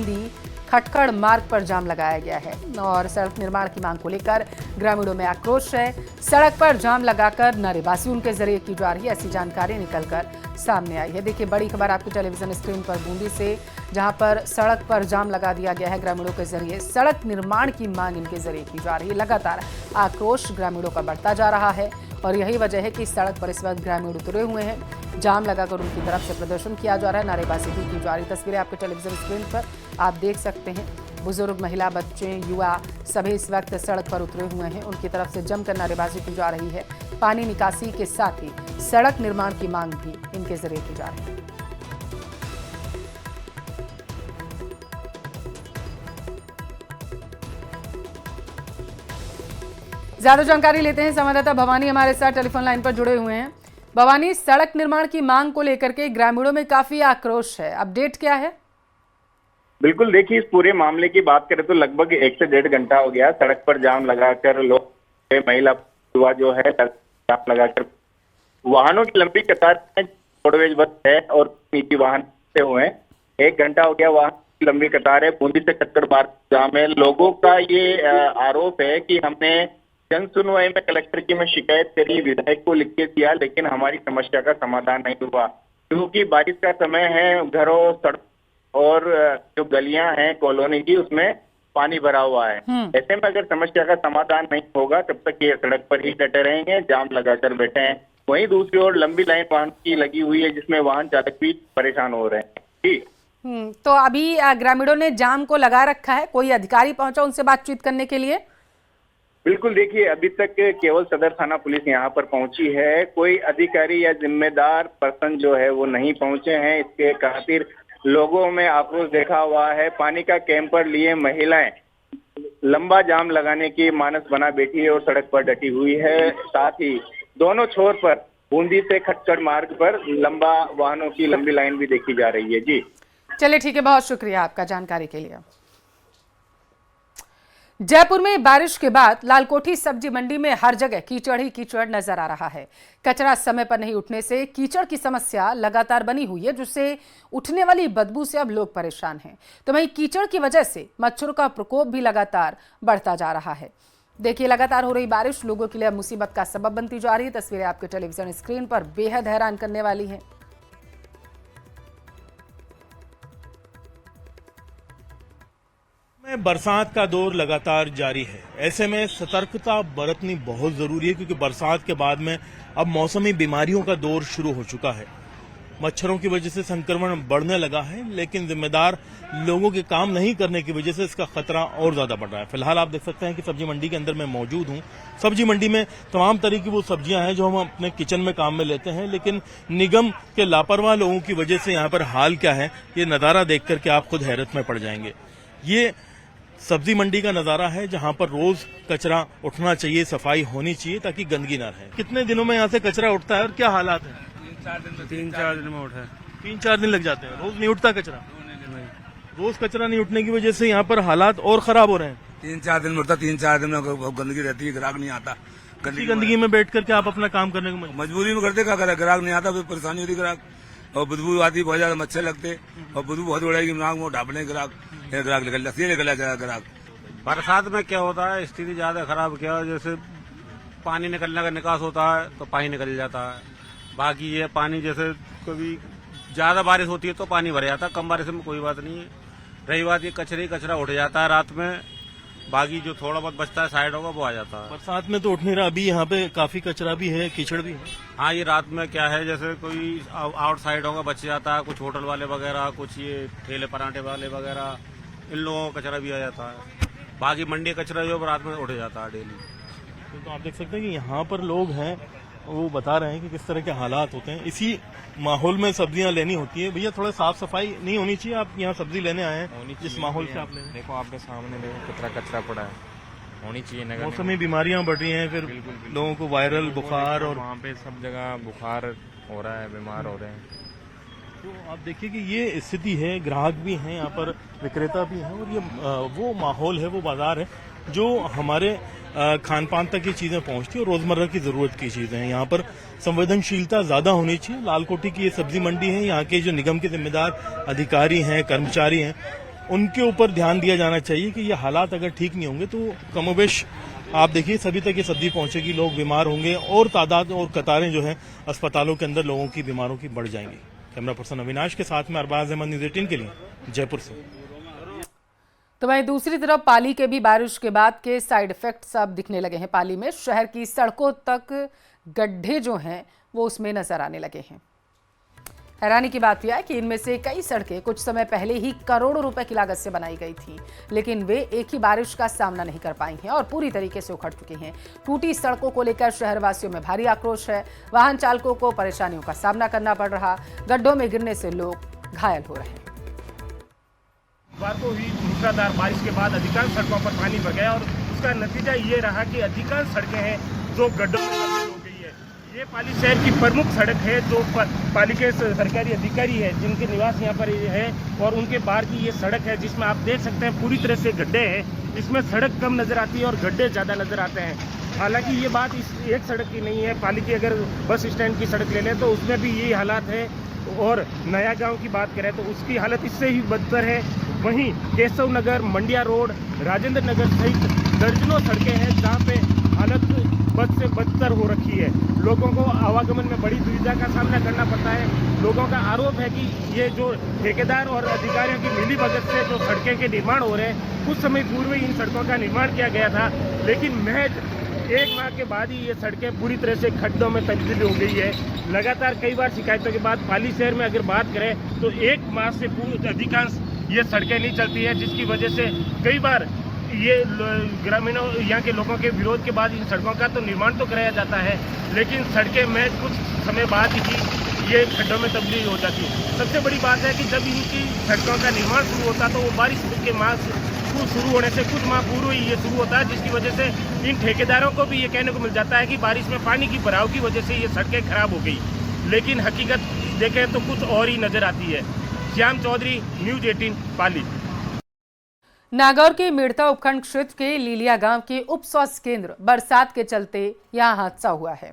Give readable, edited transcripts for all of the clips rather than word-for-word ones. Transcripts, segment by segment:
बूंदी खटखड़ मार्ग पर जाम लगाया गया है और सड़क निर्माण की मांग को लेकर ग्रामीणों में आक्रोश है। सड़क पर जाम लगाकर नारेबाजी उनके जरिए की जा रही है, ऐसी जानकारी निकलकर सामने आई है। देखिए, बड़ी खबर आपकी टेलीविजन स्क्रीन पर बूंदी से, जहां पर सड़क पर जाम लगा दिया गया है ग्रामीणों के जरिए। सड़क निर्माण की मांग इनके जरिए की जा रही है। लगातार आक्रोश ग्रामीणों का बढ़ता जा रहा है और यही वजह है कि सड़क पर इस वक्त ग्रामीण उतरे हुए हैं। जाम लगाकर उनकी तरफ से प्रदर्शन किया जा रहा है, नारेबाजी भी की जा रही है। तस्वीरें आपके टेलीविजन स्क्रीन पर आप देख सकते हैं। बुजुर्ग, महिला, बच्चे, युवा सभी इस वक्त सड़क पर उतरे हुए हैं। उनकी तरफ से जमकर नारेबाजी की जा रही है। पानी निकासी के साथ ही सड़क निर्माण की मांग भी इनके जरिए की जा रही है। ज्यादा जानकारी लेते हैं, संवाददाता भवानी हमारे साथ टेलीफोन लाइन पर जुड़े हुए हैं। भवानी, सड़क निर्माण की मांग को लेकर के ग्रामीणों में काफी आक्रोश है, अपडेट क्या है? बिल्कुल, देखिए, इस पूरे मामले की बात करें तो लगभग 1 से 1.5 घंटा हो गया सड़क पर जाम लगाकर लोग, महिला, युवा जो है जाम लगाकर वाहनों की लंबी कतार में रोडवेज बस है और निजी वाहन से हुए हैं। 1 घंटा हो गया, वाहन की लंबी कतार है। बूंदी से खटखड़ मार्ग जाम है। लोगों का ये आरोप है कि हमने जन सुनवाई में कलेक्टर की में शिकायत करी, विधायक को लिख के दिया, लेकिन हमारी समस्या का समाधान नहीं हुआ क्योंकि बारिश का समय है। घरों, सड़क और जो गलियां हैं कॉलोनी की, उसमें पानी भरा हुआ है। ऐसे में अगर समस्या का समाधान नहीं होगा तब तक ये सड़क पर ही डटे रहेंगे, जाम लगाकर बैठे हैं। वहीं दूसरी ओर लंबी लाइन वाहन की लगी हुई है जिसमें वाहन चालक भी परेशान हो रहे हैं। जी, तो अभी ग्रामीणों ने जाम को लगा रखा है, कोई अधिकारी पहुंचा उनसे बातचीत करने के लिए? बिल्कुल, देखिए, अभी तक केवल सदर थाना पुलिस यहाँ पर पहुंची है। कोई अधिकारी या जिम्मेदार पर्सन जो है वो नहीं पहुंचे हैं। इसके खातिर लोगों में आक्रोश देखा हुआ है। पानी का कैंपर लिए महिलाएं लंबा जाम लगाने की मानस बना बैठी है और सड़क पर डटी हुई है। साथ ही दोनों छोर पर बूंदी से खटखड़ मार्ग पर लंबा वाहनों की लंबी लाइन भी देखी जा रही है। जी, चलिए, ठीक है, बहुत शुक्रिया आपका जानकारी के लिए। जयपुर में बारिश के बाद लालकोठी सब्जी मंडी में हर जगह कीचड़ ही कीचड़ नजर आ रहा है। कचरा समय पर नहीं उठने से कीचड़ की समस्या लगातार बनी हुई है, जिससे उठने वाली बदबू से अब लोग परेशान हैं। तो वहीं कीचड़ की वजह से मच्छरों का प्रकोप भी लगातार बढ़ता जा रहा है। देखिए, लगातार हो रही बारिश लोगों के लिए अब मुसीबत का सबब बनती जा रही है। तस्वीरें आपके टेलीविजन स्क्रीन पर बेहद हैरान करने वाली हैं। बरसात का दौर लगातार जारी है। ऐसे में सतर्कता बरतनी बहुत जरूरी है क्योंकि बरसात के बाद में अब मौसमी बीमारियों का दौर शुरू हो चुका है। मच्छरों की वजह से संक्रमण बढ़ने लगा है, लेकिन जिम्मेदार लोगों के काम नहीं करने की वजह से इसका खतरा और ज्यादा बढ़ रहा है। फिलहाल आप देख सकते हैं कि सब्जी मंडी के अंदर मैं मौजूद हूं। सब्जी मंडी में तमाम तरह की वो सब्जियां हैं जो हम अपने किचन में काम में लेते हैं, लेकिन निगम के लापरवाह लोगों की वजह से यहाँ पर हाल क्या है, ये नजारा देख करके आप खुद हैरत में पड़ जाएंगे। ये सब्जी मंडी का नजारा है जहां पर रोज कचरा उठना चाहिए, सफाई होनी चाहिए ताकि गंदगी ना रहे। कितने दिनों में यहाँ से कचरा उठता है और क्या हालात है? 3-4 दिन में उठा है। 3-4 दिन लग जाते हैं, रोज नहीं उठता कचरा? रोज कचरा नहीं उठने की वजह से यहाँ पर हालात और खराब हो रहे हैं। 3-4 दिन में उठता, 3-4 दिन में गंदगी रहती है, ग्राहक नहीं आता। गंदगी में बैठ करके आप अपना काम करने को मजबूरी में करते, क्या करे, ग्राहक नहीं आता, फिर परेशानी होती ग्राहक, और बदबू आती, बहुत ज्यादा मच्छर लगते और बदबू बहुत उड़ेगी, नाक में ढापने ग्राहक निकल जाता ग्राहक। बरसात में क्या होता है, स्थिति ज्यादा खराब क्या, जैसे पानी निकलने का निकास होता है तो पानी निकल जाता है। बाकी ये पानी जैसे कभी ज्यादा बारिश होती है तो पानी भर जाता है, कम बारिश में कोई बात नहीं है। रही बात ये कचरा उठ जाता है रात में, बाकी जो थोड़ा बहुत बचता है साइड होगा वो आ जाता है। बरसात में तो उठ नहीं रहा, अभी यहाँ पे काफी कचरा भी है, कीचड़ भी है। हाँ, ये रात में क्या है, जैसे कोई आउट साइड होगा बच जाता है, कुछ होटल वाले वगैरह, कुछ ये ठेले पराठे वाले वगैरह, इन लोगों का कचरा भी आ जाता है। बाकी मंडी कचरा जो रात में उठ जाता है डेली। तो आप देख सकते हैं कि यहाँ पर लोग हैं, वो बता रहे हैं कि किस तरह के हालात होते हैं। इसी माहौल में सब्जियां लेनी होती है। भैया, थोड़ा साफ सफाई नहीं होनी चाहिए? आप यहाँ सब्जी लेने आए हैं, जिस माहौल से आप ले, देखो आपके सामने देखो कितना कचरा पड़ा है, होनी चाहिए। मौसमी बीमारियां बढ़ रही हैं, फिर लोगों को वायरल बुखार, और वहाँ पे सब जगह बुखार हो रहा है, बीमार हो रहे हैं। तो आप देखिए कि ये स्थिति है, ग्राहक भी हैं यहाँ पर, विक्रेता भी हैं, और ये वो माहौल है, वो बाजार है जो हमारे खान पान तक ये चीजें पहुंचती है और रोजमर्रा की जरूरत की चीजें हैं। यहाँ पर संवेदनशीलता ज्यादा होनी चाहिए। लालकोठी की ये सब्जी मंडी है, यहाँ के जो निगम के जिम्मेदार अधिकारी हैं, कर्मचारी हैं, उनके ऊपर ध्यान दिया जाना चाहिए कि ये हालात अगर ठीक नहीं होंगे तो कमोबेश आप देखिए सभी तक ये सब्जी पहुंचेगी, लोग बीमार होंगे और तादाद और कतारें जो हैं अस्पतालों के अंदर लोगों की बीमारों की बढ़ जाएंगी। कैमरा पर्सन अविनाश के साथ में अरबाज अहमद, न्यूज़ 18 के लिए जयपुर से। तो वहीं दूसरी तरफ पाली के भी बारिश के बाद के साइड इफेक्ट्स अब दिखने लगे हैं। पाली में शहर की सड़कों तक गड्ढे जो हैं वो उसमें नजर आने लगे हैं। हैरानी की बात यह है कि इनमें से कई सड़कें कुछ समय पहले ही करोड़ों रुपए की लागत से बनाई गई थी, लेकिन वे एक ही बारिश का सामना नहीं कर पाई हैं और पूरी तरीके से उखड़ चुकी हैं। टूटी सड़कों को लेकर शहरवासियों में भारी आक्रोश है। वाहन चालकों को परेशानियों का सामना करना पड़ रहा, गड्ढों में गिरने से लोग घायल हो रहे हैं। बुधवार को हुई मूसलाधार बारिश के बाद अधिकांश सड़कों पर पानी भर गया और उसका नतीजा ये रहा कि अधिकांश सड़कें हैं जो गड्ढों में तब्दील हो गई है। ये पाली शहर की प्रमुख सड़क है जो पाली के सरकारी अधिकारी है जिनके निवास यहाँ पर है और उनके बाहर की ये सड़क है जिसमें आप देख सकते हैं पूरी तरह से गड्ढे हैं। इसमें सड़क कम नजर आती है और गड्ढे ज़्यादा नजर आते हैं। हालांकि ये बात इस एक सड़क की नहीं है, पाली की अगर बस स्टैंड की सड़क ले लें तो उसमें भी यही हालात है और नया गांव की बात करें तो उसकी हालत इससे ही बदतर है। वहीं केशव नगर, मंडिया रोड, राजेंद्र नगर सहित दर्जनों सड़कें हैं जहां पे हालत बद से बदतर हो रखी है। लोगों को आवागमन में बड़ी दुविधा का सामना करना पड़ता है। लोगों का आरोप है कि ये जो ठेकेदार और अधिकारियों की मिलीभगत से जो सड़कें के निर्माण हो रहे हैं, कुछ समय पूर्व ही इन सड़कों का निर्माण किया गया था, लेकिन महज एक माह के बाद ही ये सड़कें पूरी तरह से खड्डों में तब्दील हो गई है। लगातार कई बार शिकायतों के बाद पाली शहर में अगर बात करें तो एक माह से अधिकांश ये सड़कें नहीं चलती है, जिसकी वजह से कई बार ये ग्रामीणों यहाँ के लोगों के विरोध के बाद इन सड़कों का तो निर्माण तो कराया जाता है, लेकिन सड़कें में कुछ समय बाद ही ये खड्डों में तब्दील हो जाती है। सबसे बड़ी बात है कि जब इनकी सड़कों का निर्माण शुरू होता तो वो बारिश के माह शुरू होने से कुछ माह पूर्व ही ये शुरू होता है, जिसकी वजह से इन ठेकेदारों को भी ये कहने को मिल जाता है कि बारिश में पानी की भराव की वजह से ये सड़कें खराब हो गई, लेकिन हकीकत देखें तो कुछ और ही नजर आती है। श्याम चौधरी, न्यूज़ 18 पाली। नागौर के मेड़ता उपखंड क्षेत्र के लीलिया गांव के उप स्वास्थ्य केंद्र बरसात के चलते यहां हादसा हुआ है।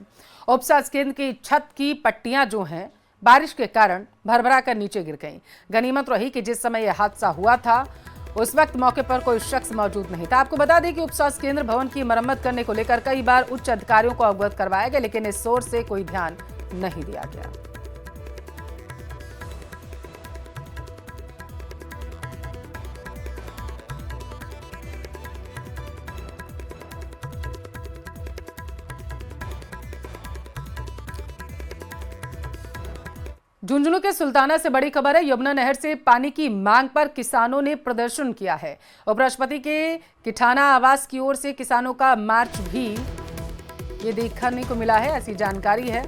उप स्वास्थ्य केंद्र की छत की पट्टियां जो हैं बारिश के कारण भरभरा कर नीचे गिर गईं। गनीमत रही कि जिस समय यह हादसा हुआ था उस वक्त मौके पर कोई शख्स मौजूद नहीं था। आपको बता दें कि उप स्वास्थ्य केंद्र भवन की मरम्मत करने को लेकर कई बार उच्च अधिकारियों को अवगत करवाया गया, लेकिन इस ओर से कोई ध्यान नहीं दिया गया। झुंझुनू के सुल्ताना से बड़ी खबर है। यमुना नहर से पानी की मांग पर किसानों ने प्रदर्शन किया है। उपराष्ट्रपति के किठाना आवास की ओर से किसानों का मार्च भी ये देखने को मिला है, ऐसी जानकारी है।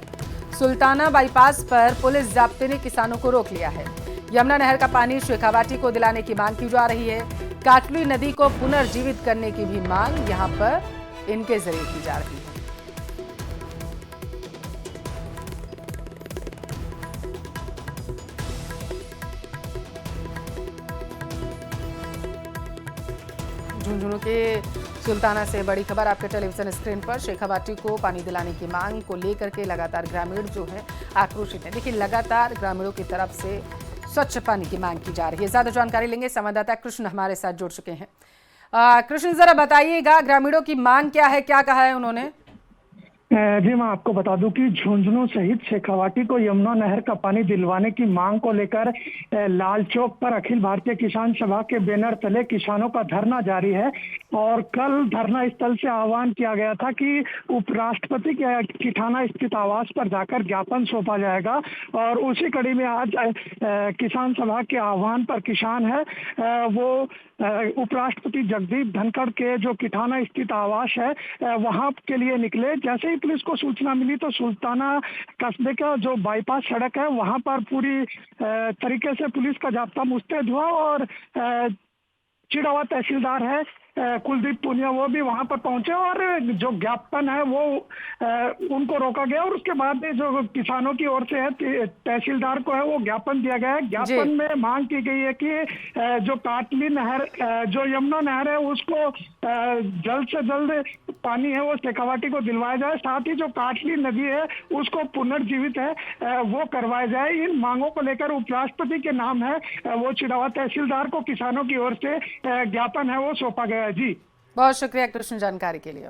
सुल्ताना बाईपास पर पुलिस जाब्ते ने किसानों को रोक लिया है। यमुना नहर का पानी शेखावाटी को दिलाने की मांग की जा रही है। काटली नदी को पुनर्जीवित करने की भी मांग यहां पर इनके जरिए की जा रही है। झुंझुनू के सुल्ताना से बड़ी खबर आपके टेलीविजन स्क्रीन पर। शेखावाटी को पानी दिलाने की मांग को लेकर के लगातार ग्रामीण जो है आक्रोशित है। देखिए लगातार ग्रामीणों की तरफ से स्वच्छ पानी की मांग की जा रही है। ज्यादा जानकारी लेंगे, संवाददाता कृष्ण हमारे साथ जुड़ चुके हैं। कृष्ण, जरा बताइएगा ग्रामीणों की मांग क्या है, क्या कहा है उन्होंने? जी, मैं आपको बता दूं कि झुंझुनू सहित शेखावाटी को यमुना नहर का पानी दिलवाने की मांग को लेकर लाल चौक पर अखिल भारतीय किसान सभा के बैनर तले किसानों का धरना जारी है। और कल धरना स्थल से आह्वान किया गया था कि उपराष्ट्रपति के किठाना स्थित आवास पर जाकर ज्ञापन सौंपा जाएगा, और उसी कड़ी में आज किसान सभा के आह्वान पर किसान है वो उपराष्ट्रपति जगदीप धनखड़ के जो किठाना स्थित आवास है वहां के लिए निकले। जैसे ही पुलिस को सूचना मिली तो सुल्ताना कस्बे का जो बाईपास सड़क है वहां पर पूरी तरीके से पुलिस का जाब्ता मुस्तैद हुआ, और चिड़ावा तहसीलदार है कुलदीप पुनिया वो भी वहां पर पहुंचे और जो ज्ञापन है वो उनको रोका गया और उसके बाद में जो किसानों की ओर से है तहसीलदार को है वो ज्ञापन दिया गया है। ज्ञापन में मांग की गई है कि जो काटली नहर जो यमुना नहर है उसको जल्द से जल्द पानी है वो शेखावाटी को दिलवाया जाए, साथ ही जो काटली नदी है उसको पुनर्जीवित है वो करवाया जाए। इन मांगों को लेकर उपराष्ट्रपति के नाम है वो चिड़ावा तहसीलदार को किसानों की ओर से ज्ञापन है वो सौंपा गया है। जी बहुत शुक्रिया कृष्ण जानकारी के लिए।